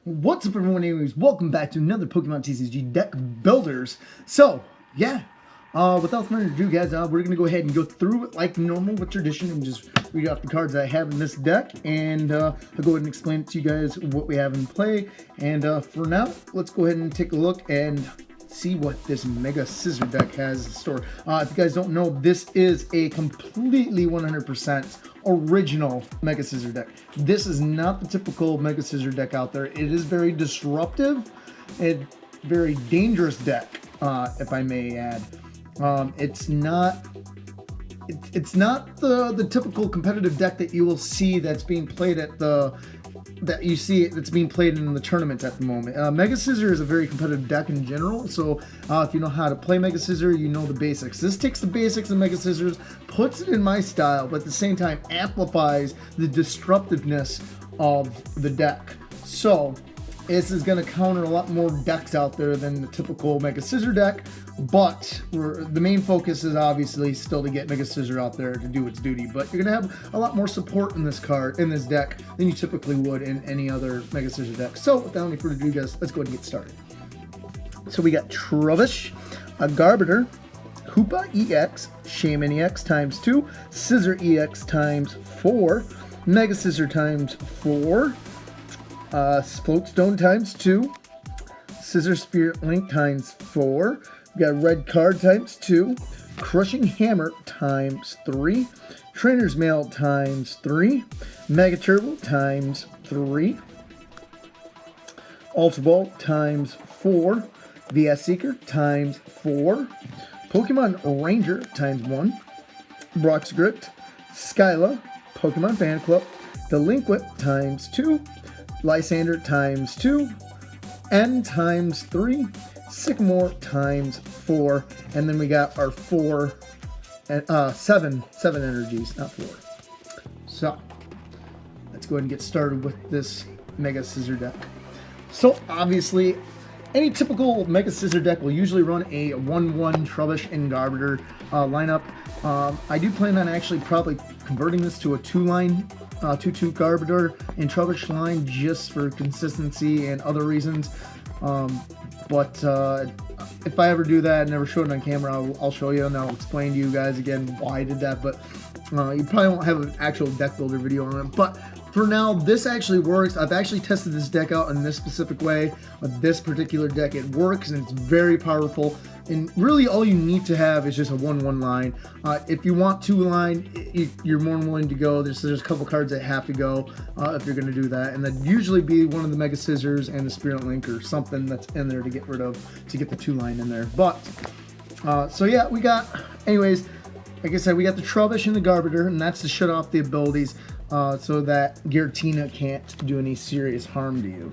What's up, everyone? Anyways, welcome back to another Pokemon TCG deck builders. So, yeah, without further ado, guys, we're gonna go ahead and go through it like normal with tradition and just read off the cards that I have in this deck, and I'll go ahead and explain to you guys what we have in play. And for now, let's go ahead and take a look and see what this Mega Scizor deck has in store. If you guys don't know, this is a completely 100% original Mega Scizor deck. This is not the typical Mega Scizor deck out there. It is very disruptive and very dangerous deck, if I may add. It's not the typical competitive deck that you will see that's being played at that's being played in the tournaments at the moment. Mega Scizor is a very competitive deck in general, so if you know how to play Mega Scizor, you know the basics. This takes the basics of Mega Scizors, puts it in my style, but at the same time amplifies the disruptiveness of the deck. So this is going to counter a lot more decks out there than the typical Mega Scizor deck, but the main focus is obviously still to get Mega Scizor out there to do its duty. But you're going to have a lot more support in this deck than you typically would in any other Mega Scizor deck. So without any further ado, guys, let's go ahead and get started. So we got Trubbish, a Garbiter, Hoopa EX, Shaman EX times 2, Scizor EX times 4, Mega Scizor times 4, Floatstone times 2, Scizor Spirit Link times 4, we got Red Card times 2, Crushing Hammer times 3, Trainer's Mail times 3, Mega Turbo times 3, Ultra Ball times 4, VS Seeker times 4, Pokemon Ranger times 1, Brock Script, Skyla, Pokemon Fan Club, Delinquent times 2, Lysander times 2, N times 3, Sycamore times 4, and then we got our 7 energies, not 4. So let's go ahead and get started with this Mega Scizor deck. So obviously, any typical Mega Scizor deck will usually run a 1-1 Trubbish and Garbiter lineup. I do plan on actually probably converting this to a 2-line 2-2 Garbiter and Trubbish line just for consistency and other reasons. But if I ever do that and never show it on camera, I'll show you and I'll explain to you guys again why I did that. But you probably won't have an actual deck builder video on it. But for now, this actually works. I've actually tested this deck out in this specific way with this particular deck. It works and it's very powerful. And really all you need to have is just a 1-1 line. If you want 2-line, you're more than willing to go. There's a couple cards that have to go if you're going to do that. And that'd usually be one of the Mega Scizors and the Spirit Link or something that's in there to get rid of, to get the 2-line in there. But, so yeah, we got, anyways, like I said, we got the Trubbish and the Garbiter, and that's to shut off the abilities so that Giratina can't do any serious harm to you.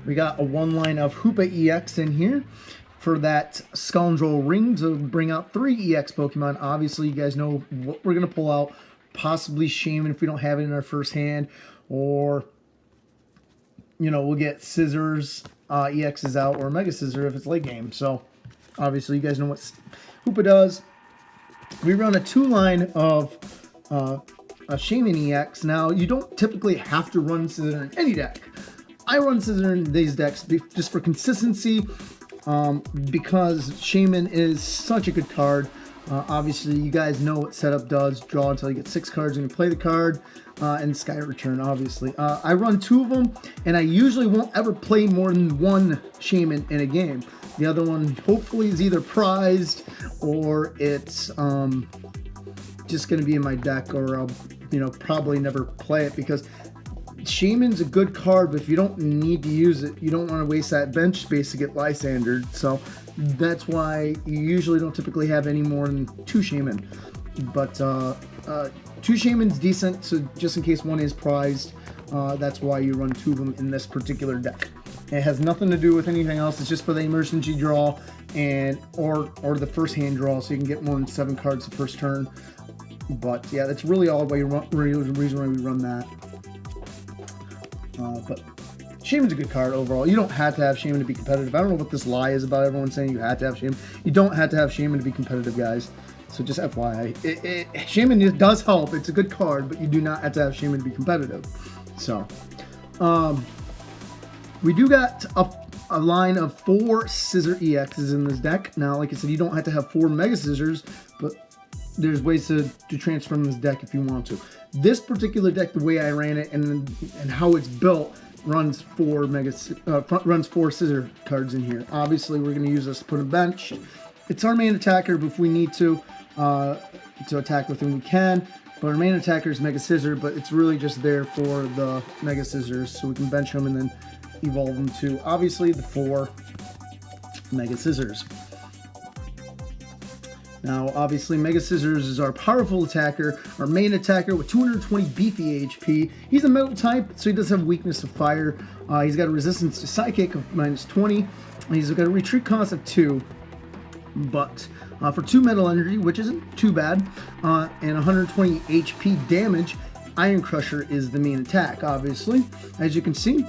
We got a 1-line of Hoopa EX in here for that Scoundrel Ring to bring out 3 EX Pokemon. Obviously, you guys know what we're going to pull out. Possibly Shaman if we don't have it in our first hand. Or, you know, we'll get Scizors EXs out or Mega Scizor if it's late game. So, obviously, you guys know what Hoopa does. We run a 2-line of a Shaman EX. Now, you don't typically have to run Scizor in any deck. I run Scizor in these decks just for consistency. Because Shaman is such a good card. Obviously, you guys know what setup does. Draw until you get 6 cards when you play the card, and Sky Return, obviously. I run 2 of them, and I usually won't ever play more than 1 Shaman in a game. The other one, hopefully, is either prized, or it's just going to be in my deck, or I'll, probably never play it, because Shaman's a good card, but if you don't need to use it, you don't want to waste that bench space to get Lysandered. So that's why you usually don't typically have any more than 2 Shaman. But 2 Shaman's decent, so just in case one is prized, that's why you run 2 of them in this particular deck. It has nothing to do with anything else. It's just for the emergency draw and or the first hand draw, so you can get more than 7 cards the first turn. But yeah, that's really all the reason why we run that. But Shaman's a good card overall. You don't have to have Shaman to be competitive. I don't know what this lie is about everyone saying you have to have Shaman. You don't have to have Shaman to be competitive, guys. So just FYI. Shaman does help. It's a good card, but you do not have to have Shaman to be competitive. So, We do got a line of 4 Scizor EXs in this deck. Now, like I said, you don't have to have 4 Mega Scizors, but there's ways to transform this deck if you want to. This particular deck, the way I ran it and how it's built, runs 4 Scizor cards in here. Obviously, we're going to use this to put a bench. It's our main attacker, but if we need to attack with him, we can. But our main attacker is Mega Scizor, but it's really just there for the Mega Scizors, so we can bench them and then evolve them to, obviously, the 4 Mega Scizors. Now, obviously, Mega Scizors is our powerful attacker, our main attacker with 220 beefy HP. He's a metal type, so he does have weakness to fire. He's got a resistance to psychic of -20. He's got a retreat cost of 2, but for 2 metal energy, which isn't too bad, and 120 HP damage, Iron Crusher is the main attack, obviously. As you can see,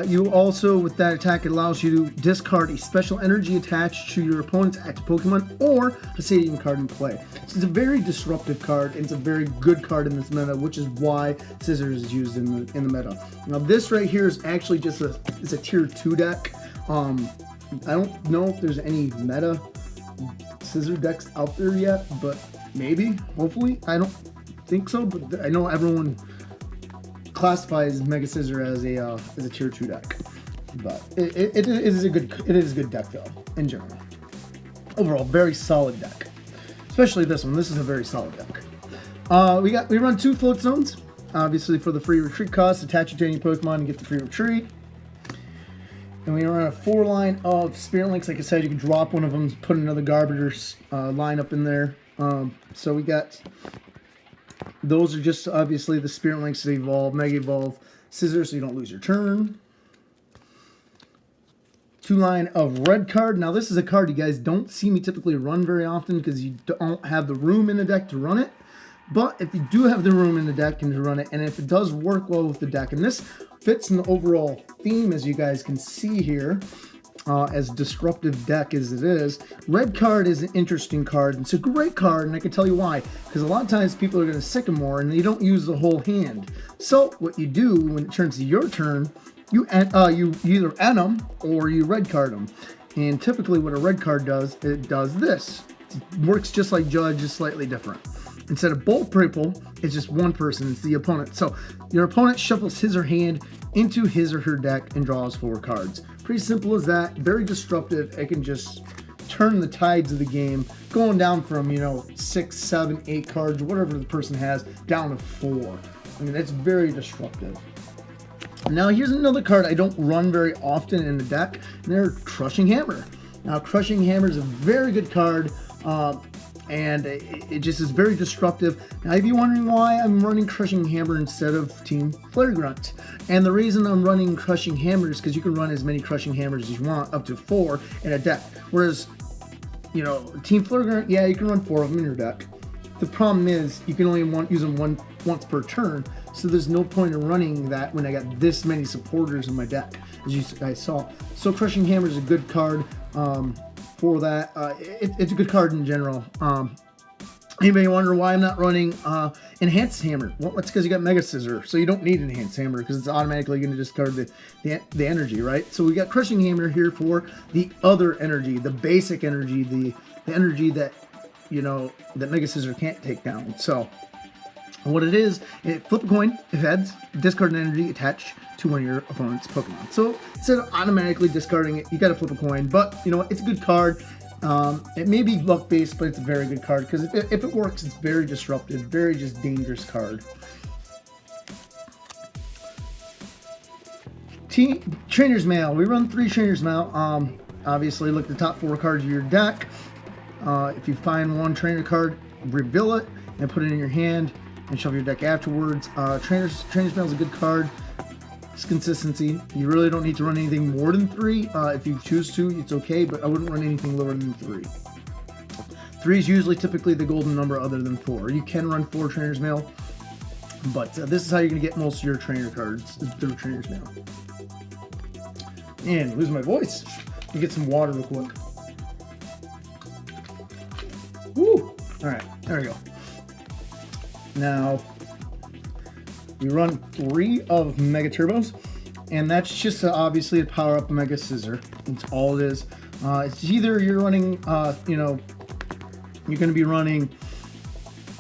you also, with that attack, it allows you to discard a special energy attached to your opponent's active Pokemon or a stadium card in play. So it's a very disruptive card, and it's a very good card in this meta, which is why Scizor is used in the meta. Now, this right here is actually just it's a tier 2 deck. I don't know if there's any meta Scizor decks out there yet, but maybe, hopefully. I don't think so, but I know everyone classifies Mega Scizor as a tier 2 deck. But it is a good deck though, in general. Overall, very solid deck. Especially this one. This is a very solid deck. We run 2 float zones, obviously for the free retreat cost. Attach it to any Pokemon and get the free retreat. And we run a 4 line of Spirit Links. Like I said, you can drop one of them, put another Garbiter line up in there. So we got, those are just obviously the Spirit Links to evolve, Mega Evolve Scizor, so you don't lose your turn. 2 line of Red Card. Now this is a card you guys don't see me typically run very often because you don't have the room in the deck to run it. But if you do have the room in the deck and to run it, and if it does work well with the deck, and this fits in the overall theme, as you guys can see here, as disruptive deck as it is, Red Card is an interesting card. It's a great card, and I can tell you why. Because a lot of times people are going to Sycamore, and they don't use the whole hand. So what you do when it turns to your turn, you either end them or you Red Card them. And typically what a Red Card does, it does this. It works just like Judge, just slightly different. Instead of both people, it's just one person, it's the opponent. So your opponent shuffles his or her hand into his or her deck and draws 4 cards. Pretty simple as that, very disruptive. It can just turn the tides of the game, going down from, 6, 7, 8 cards, whatever the person has, down to 4. I mean, that's very disruptive. Now here's another card I don't run very often in the deck, and they're Crushing Hammer. Now Crushing Hammer is a very good card, and it just is very disruptive. Now, if you're wondering why I'm running Crushing Hammer instead of Team Flare Grunt, and the reason I'm running Crushing Hammer is because you can run as many Crushing Hammers as you want, up to 4 in a deck. Whereas, Team Flare Grunt, yeah, you can run 4 of them in your deck. The problem is you can only use them once per turn, so there's no point in running that when I got this many supporters in my deck, as you guys saw. So Crushing Hammer is a good card. For that, it's a good card in general. Anybody wonder why I'm not running Enhanced Hammer? Well, that's because you got Mega Scizor, so you don't need Enhanced Hammer because it's automatically going to discard the energy, right? So we got Crushing Hammer here for the other energy, the basic energy, the energy that that Mega Scizor can't take down. So what it is, flip a coin, if heads, discard an energy attached to one of your opponent's Pokemon. So instead of automatically discarding it, you got to flip a coin. But you know what? It's a good card. It may be luck based, but it's a very good card because if it works, it's very disruptive, very just dangerous card. Trainer's Mail. We run 3 Trainer's Mail. Obviously, look at the top 4 cards of your deck. If you find one trainer card, reveal it and put it in your hand and shuffle your deck afterwards. Trainer's Mail is a good card. It's consistency. You really don't need to run anything more than 3. If you choose to, it's okay, but I wouldn't run anything lower than 3. 3 is usually typically the golden number other than 4. You can run 4 Trainer's Mail, but this is how you're going to get most of your trainer cards through Trainer's Mail. And lose my voice. Let me get some water real quick. Woo! Alright, there we go. Now, we run 3 of Mega Turbos. And that's just obviously to power up Mega Scizor. That's all it is. It's either you're running, you know, you're going to be running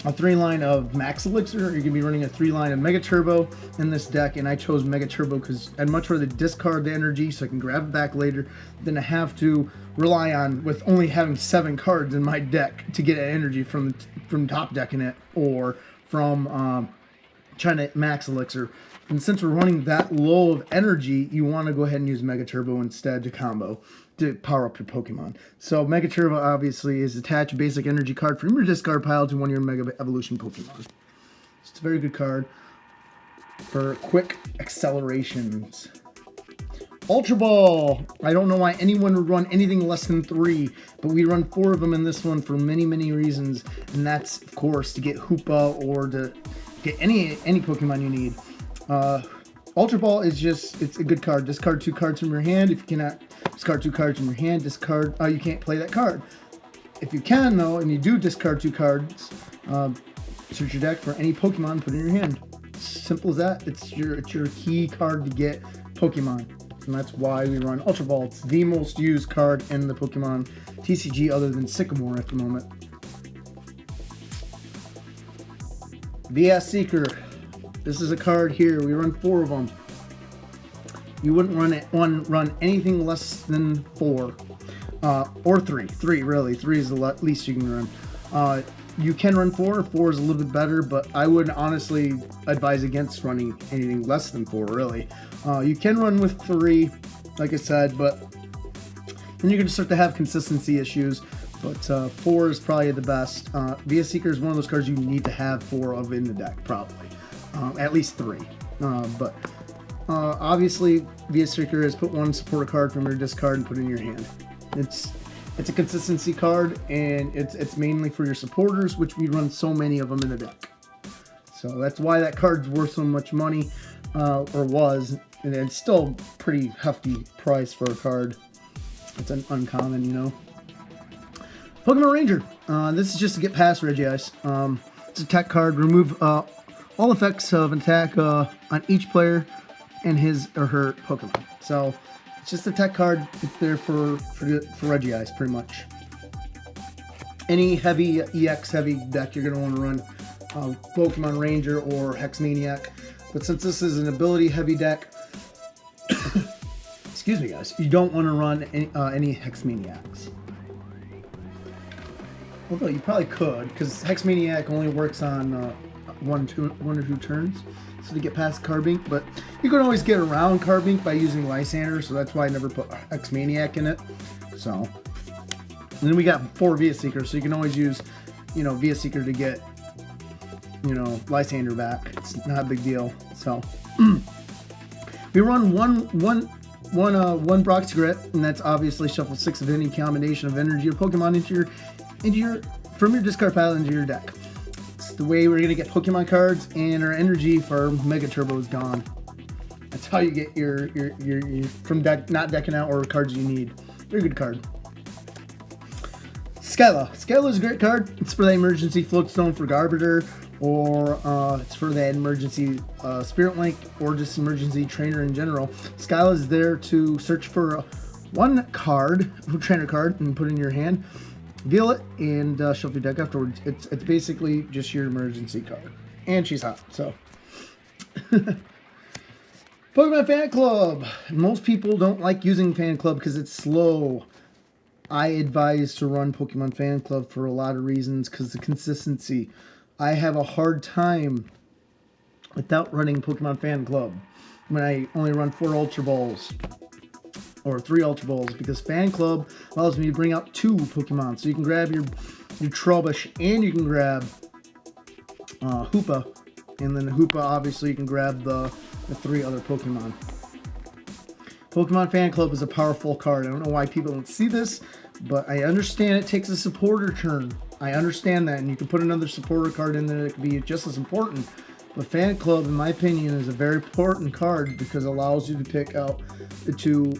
a 3-line of Max Elixir, or you're going to be running a 3-line of Mega Turbo in this deck. And I chose Mega Turbo because I'd much rather discard the energy so I can grab it back later than to have to rely on, with only having 7 cards in my deck, to get energy from top decking it or from trying to Max Elixir. And since we're running that low of energy, you want to go ahead and use Mega Turbo instead to combo, to power up your Pokemon. So Mega Turbo obviously is attach a basic energy card from your discard pile to one of your Mega Evolution Pokemon. It's a very good card for quick accelerations. Ultra Ball. I don't know why anyone would run anything less than 3, but we run 4 of them in this one for many, many reasons. And that's, of course, to get Hoopa or to get any Pokemon you need. Ultra Ball is just, it's a good card. Discard 2 cards from your hand. If you cannot discard 2 cards from your hand, discard, you can't play that card. If you can, though, and you do discard 2 cards, search your deck for any Pokemon, put it in your hand. Simple as that. It's your key card to get Pokemon. And that's why we run Ultra Ball. It's the most used card in the Pokemon TCG other than Sycamore at the moment. VS Seeker. This is a card here. We run 4 of them. You wouldn't run anything less than 4. Or 3. 3, really. 3 is the least you can run. You can run 4. 4 is a little bit better, but I would honestly advise against running anything less than 4, really. You can run with 3, like I said, but then you're going to start to have consistency issues. But 4 is probably the best. VS Seeker is one of those cards you need to have 4 of in the deck, probably. At least 3. But obviously, VS Seeker is put 1 supporter card from your discard and put it in your hand. It's a consistency card, and it's mainly for your supporters, which we run so many of them in the deck. So that's why that card's worth so much money, or was, and it's still pretty hefty price for a card. It's an uncommon, you know. Pokemon Ranger. This is just to get past Regice. It's a tech card. Remove all effects of an attack on each player and his or her Pokemon. So it's just a tech card. It's there for Regice, pretty much. Any heavy EX heavy deck, you're going to want to run Pokemon Ranger or Hex Maniac. But since this is an ability heavy deck, excuse me guys, you don't want to run any Hex Maniacs. Although you probably could, because Hex Maniac only works on one or two turns, so to get past Carbink. But you can always get around Carbink by using Lysander, so that's why I never put Hex Maniac in it. So, and then we got 4 VS Seekers, so you can always use, you know, VS Seeker to get, you know, Lysander back. It's not a big deal. So we run one Brock's Grit, and that's obviously shuffle 6 of any combination of energy or Pokemon from your discard pile into your deck. It's the way we're gonna get Pokemon cards, and our energy for Mega Turbo is gone. That's how you get your from deck, not decking out, or cards you need. Very good card. Skyla. Skyla is a great card. It's for the emergency Floatstone for Garbiter, or it's for that emergency Spirit Link, or just emergency trainer in general. Skyla is there to search for one card, a trainer card, and put it in your hand. Reveal it and shuffle your deck afterwards. It's basically just your emergency card, and she's hot. So, Pokemon Fan Club. Most people don't like using Fan Club because it's slow. I advise to run Pokemon Fan Club for a lot of reasons, because the consistency. I have a hard time without running Pokemon Fan Club when I only run 4 Ultra Balls. Or 3 Ultra Balls, because Fan Club allows me to bring out 2 Pokemon. So you can grab your Trubbish, and you can grab Hoopa. And then the Hoopa, obviously, you can grab the 3 other Pokemon. Pokemon Fan Club is a powerful card. I don't know why people don't see this, but I understand it takes a supporter turn. I understand that, and you can put another supporter card in there that could be just as important. But Fan Club, in my opinion, is a very important card because it allows you to pick out the two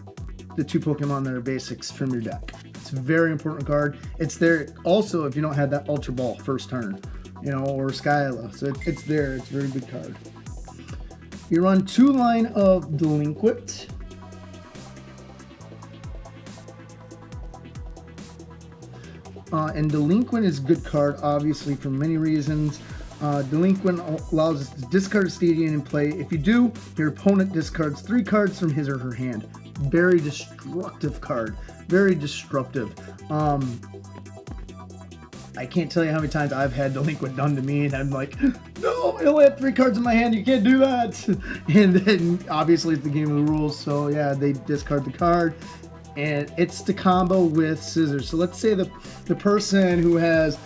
Pokemon that are basics from your deck. It's a very important card. It's there also if you don't have that Ultra Ball first turn, you know, or Skyla. So it's there. It's a very good card. You run 2 line of Delinquent. And Delinquent is a good card, obviously, for many reasons. Delinquent allows us to discard a Stadium in play. If you do, your opponent discards 3 cards from his or her hand. Very destructive card. Very disruptive. I can't tell you how many times I've had Delinquent done to me, and I'm like, no, I only have 3 cards in my hand, you can't do that. And then, obviously, it's the game of the rules, so yeah, they discard the card. And it's the combo with Scissors. So let's say the person who has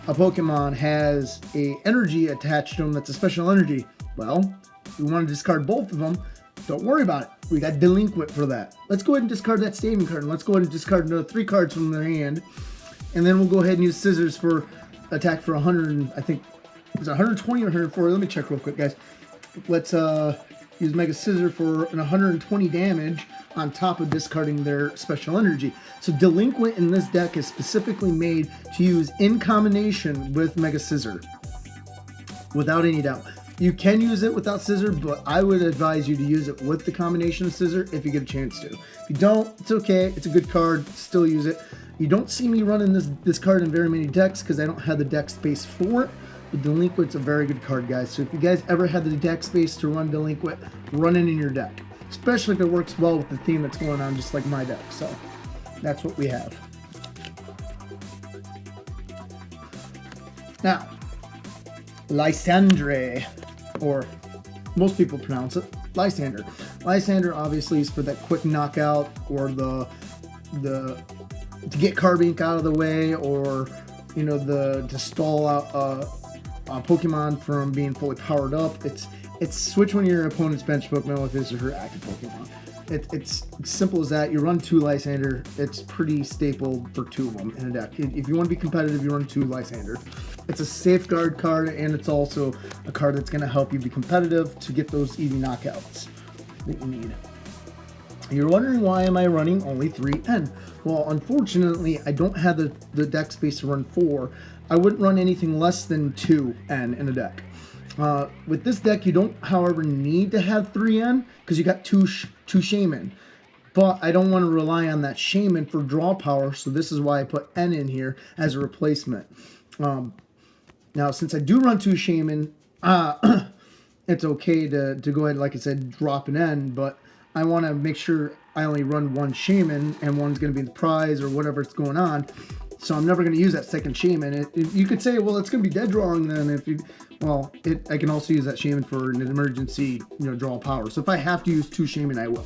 a Pokemon has a energy attached to them that's a special energy. Well, if we want to discard both of them, don't worry about it. We got Delinquent for that. Let's go ahead and discard that Stadium card, and let's go ahead and discard another 3 cards from their hand. And then we'll go ahead and use Scissors for attack for 100, I think, is it 120 or 140? Let me check real quick, guys. Let's use Mega Scizor for an 120 damage on top of discarding their special energy. So Delinquent in this deck is specifically made to use in combination with Mega Scizor, without any doubt. You can use it without Scissor, but I would advise you to use it with the combination of Scissor if you get a chance to. If you don't, it's okay. It's a good card. Still use it. You don't see me running this card in very many decks because I don't have the deck space for it. But Delinquent's a very good card, guys. So if you guys ever have the deck space to run Delinquent, run it in your deck. Especially if it works well with the theme that's going on, just like my deck. So that's what we have. Now, Lysandre, or most people pronounce it Lysander. Lysander obviously is for that quick knockout, or the to get Carbink out of the way, or you know, to stall out a Pokemon from being fully powered up. It's switch one of your opponent's bench Pokemon with his or her active Pokemon. It's simple as that. You run 2 Lysander. It's pretty staple for 2 of them in a deck. If you want to be competitive, you run 2 Lysander. It's a safeguard card, and it's also a card that's going to help you be competitive to get those easy knockouts that you need. You're wondering, why am I running only 3N? Well, unfortunately, I don't have the deck space to run 4. I wouldn't run anything less than 2N in a deck. With this deck, you don't, however, need to have 3N because you got two Shaman. But I don't want to rely on that Shaman for draw power, so this is why I put N in here as a replacement. Now, since I do run 2 Shaman, it's okay to go ahead, like I said, drop an N, but I want to make sure I only run 1 Shaman, and one's going to be the prize or whatever's going on. So I'm never going to use that second Shaman. You could say, well, it's going to be dead drawing then. I can also use that Shaman for an emergency, draw power. So if I have to use 2 Shaman, I will.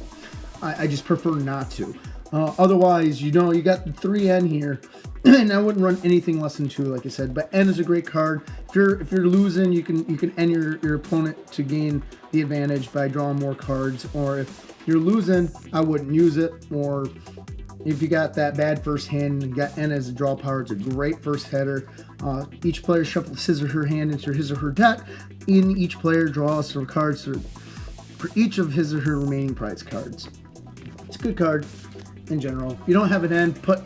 I just prefer not to. Otherwise, you got the 3N here, and I wouldn't run anything less than 2, like I said. But N is a great card. If you're losing, you can end your opponent to gain the advantage by drawing more cards. Or if you're losing, I wouldn't use it. Or if you got that bad first hand and got N as a draw power, it's a great first header. Each player shuffles his or her hand into his or her deck. In each player draws some cards for each of his or her remaining prize cards. It's a good card in general. If you don't have an N, put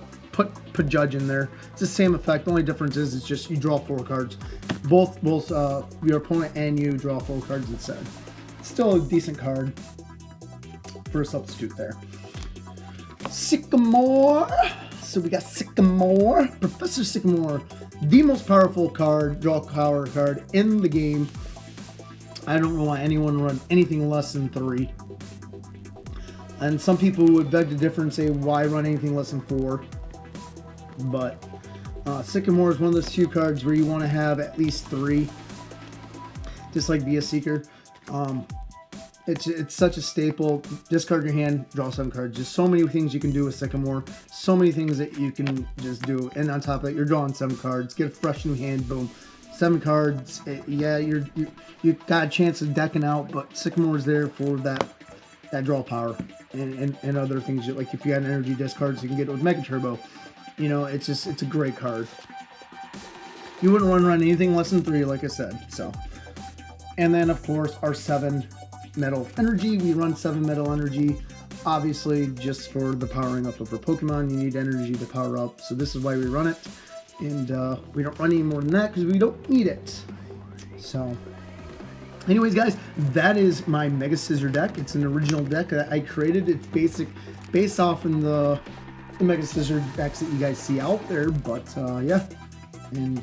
Judge in there. It's the same effect. The only difference is it's just you draw 4 cards. Both your opponent and you draw 4 cards instead. It's still a decent card for a substitute there. Sycamore. So we got Sycamore. Professor Sycamore, the most powerful card, draw power card in the game. I don't know why anyone would run anything less than 3. And some people would beg to differ and say, why run anything less than 4? But Sycamore is one of those few cards where you want to have at least 3. Just like Be a Seeker. It's such a staple. Discard your hand, draw 7 cards. Just so many things you can do with Sycamore. So many things that you can just do. And on top of it, you're drawing 7 cards. Get a fresh new hand, boom. 7 cards. Yeah, you got a chance of decking out, but Sycamore's there for that draw power and other things. Like if you got an energy discards, you can get it with Mega Turbo. It's a great card. You wouldn't run anything less than 3, like I said. So, and then of course our 7 metal energy. We run 7 metal energy, obviously just for the powering up of our Pokemon. You need energy to power up, so this is why we run it. And we don't run any more than that because we don't need it. So Anyways, guys, that is my Mega Scizor deck. It's an original deck that I created. It's based off in the Mega Scizor decks that you guys see out there. But yeah, and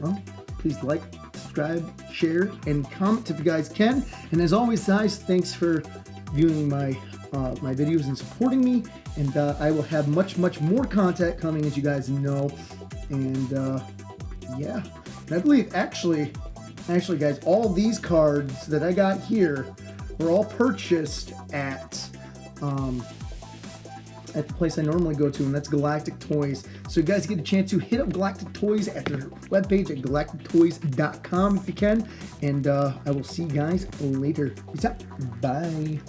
well, please like, subscribe, share, and comment if you guys can. And as always, guys, thanks for viewing my my videos and supporting me. And I will have much more content coming, as you guys know. And yeah, and I believe actually, guys, all these cards that I got here were all purchased at the place I normally go to, and that's Galactic Toys. So you guys get a chance to hit up Galactic Toys at their webpage at galactictoys.com if you can. And I will see you guys later. Peace out. Bye.